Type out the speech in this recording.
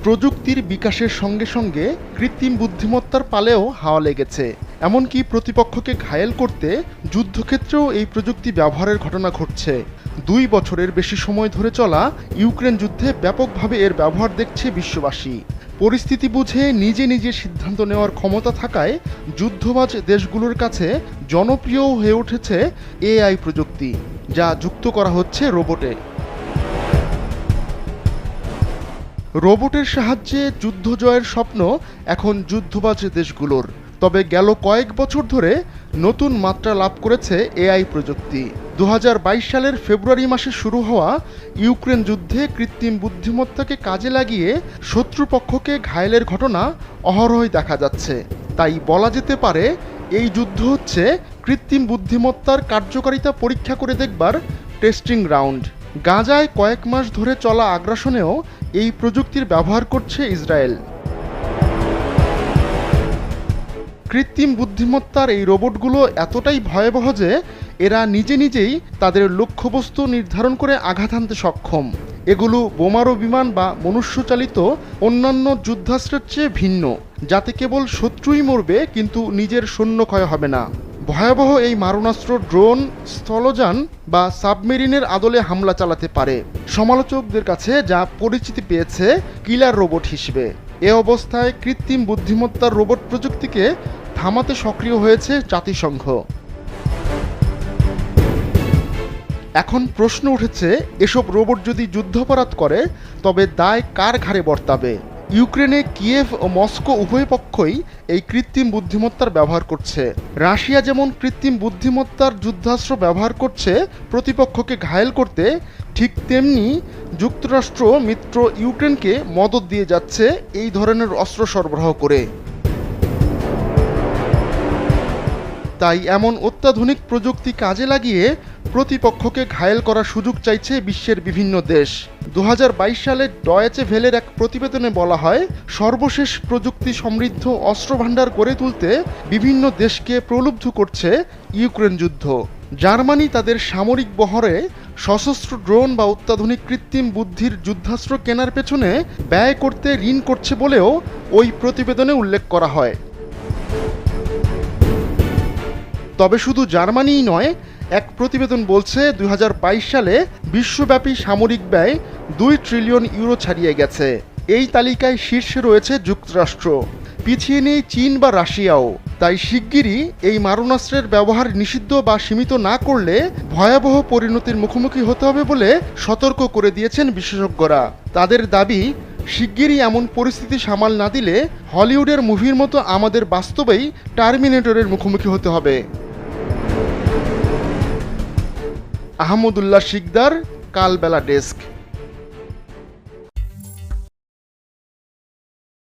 প্রযুক্তির বিকাশের সঙ্গে সঙ্গে কৃত্রিম বুদ্ধিমত্তার পালেও হাওয়া লেগেছে। এমনকি প্রতিপক্ষকে ঘায়েল করতে যুদ্ধক্ষেত্রেও এই প্রযুক্তি ব্যবহারের ঘটনা ঘটছে। 2 বছরের বেশি সময় ধরে চলা ইউক্রেন যুদ্ধে ব্যাপকভাবে এর ব্যবহার দেখছে বিশ্ববাসী। পরিস্থিতি বুঝে নিজে নিজে সিদ্ধান্ত নেওয়ার ক্ষমতা থাকায় যুদ্ধবাজ দেশগুলোর কাছে জনপ্রিয় হয়ে উঠেছে এআই প্রযুক্তি, যা যুক্ত করা হচ্ছে রোবটে। রোবটের সাহায্যে যুদ্ধ জয়ের স্বপ্ন এখন যুদ্ধবাজ দেশগুলোর। তবে গেল কয়েক বছর ধরে নতুন মাত্রা লাভ করেছে এআই প্রযুক্তি। 2022 সালের ফেব্রুয়ারি মাসে শুরু হওয়া ইউক্রেন যুদ্ধে কৃত্রিম বুদ্ধিমত্তাকে কাজে লাগিয়ে শত্রুপক্ষকে ঘায়েলের ঘটনা অহরহই দেখা যাচ্ছে। তাই বলা যেতে পারে এই যুদ্ধ হচ্ছে কৃত্রিম বুদ্ধিমত্তার কার্যকারিতা পরীক্ষা করে দেখবার টেস্টিং গ্রাউন্ড। গাজায় কয়েক মাস ধরে চলা আগ্রাসনেও এই প্রযুক্তির ব্যবহার করছে ইসরায়েল। কৃত্রিম বুদ্ধিমত্তার এই রোবটগুলো এতটাই ভয়াবহ যে এরা নিজে নিজেই তাদের লক্ষ্যবস্তু নির্ধারণ করে আঘাত হানতে সক্ষম। এগুলো বোমারু বিমান বা মনুষ্যচালিত অন্যান্য যুদ্ধাস্ত্রের চেয়ে ভিন্ন, যাতে কেবল শত্রুই মরবে কিন্তু নিজের সৈন্য ক্ষয় হবে না। ভয়াবহ এই মারণাস্ত্র ড্রোন, স্থলযান বা সাবমেরিনের আদলে হামলা চালাতে পারে। সমালোচকদের কাছে যা পরিচিতি পেয়েছে কিলার রোবট হিসেবে। এ অবস্থায় কৃত্রিম বুদ্ধিমত্তার রোবট প্রযুক্তিকে থামাতে সক্রিয় হয়েছে জাতিসংঘ। এখন প্রশ্ন উঠেছে, এসব রোবট যদি যুদ্ধাপরাধ করে তবে দায় কার ঘাড়ে বর্তাবে? ইউক্রেনে কিয়েভ ও মস্কো উভয় পক্ষই এই কৃত্রিম বুদ্ধিমত্তার ব্যবহার করছে। রাশিয়া যেমন কৃত্রিম বুদ্ধিমত্তার যুদ্ধাস্ত্র ব্যবহার করছে প্রতিপক্ষকে ঘায়েল করতে, ঠিক তেমনি যুক্তরাষ্ট্র মিত্র ইউক্রেনকে মদদ দিয়ে যাচ্ছে এই ধরনের অস্ত্র সরবরাহ করে। তাই এমন অত্যাধুনিক প্রযুক্তি কাজে লাগিয়ে প্রতিপক্ষকে ঘায়েল করার সুযোগ চাইছে বিশ্বের বিভিন্ন দেশ। 2022 সালে ডয়েচে ভেলের এক প্রতিবেদনে বলা হয়, সর্বশেষ প্রযুক্তি সমৃদ্ধ অস্ত্রভাণ্ডার গড়ে তুলতে বিভিন্ন দেশকে প্রলুব্ধ করছে ইউক্রেন যুদ্ধ। জার্মানি তাদের সামরিক বহরে সশস্ত্র ড্রোন বা অত্যাধুনিক কৃত্রিম বুদ্ধির যুদ্ধাস্ত্র কেনার পেছনে ব্যয় করতে ঋণ করছে বলেও ওই প্রতিবেদনে উল্লেখ করা হয়। তবে শুধু জার্মানিই নয়, এক প্রতিবেদন বলছে 2022 সালে বিশ্বব্যাপী সামরিক ব্যয় 2 ট্রিলিয়ন ইউরো ছাড়িয়ে গেছে। এই তালিকায় শীর্ষে রয়েছে যুক্তরাষ্ট্র, পিছিয়ে নেই চীন বা রাশিয়াও। তাই শিগগিরই এই মারণাস্ত্রের ব্যবহার নিষিদ্ধ বা সীমিত না করলে ভয়াবহ পরিণতির মুখোমুখি হতে হবে বলে সতর্ক করে দিয়েছেন বিশেষজ্ঞরা। তাদের দাবি, শিগগিরই এমন পরিস্থিতি সামাল না দিলে হলিউডের মুভির মতো আমাদের বাস্তবেই টার্মিনেটরের মুখোমুখি হতে হবে। আহমদুল্লাহ শিকদার, কালবেলা ডেস্ক।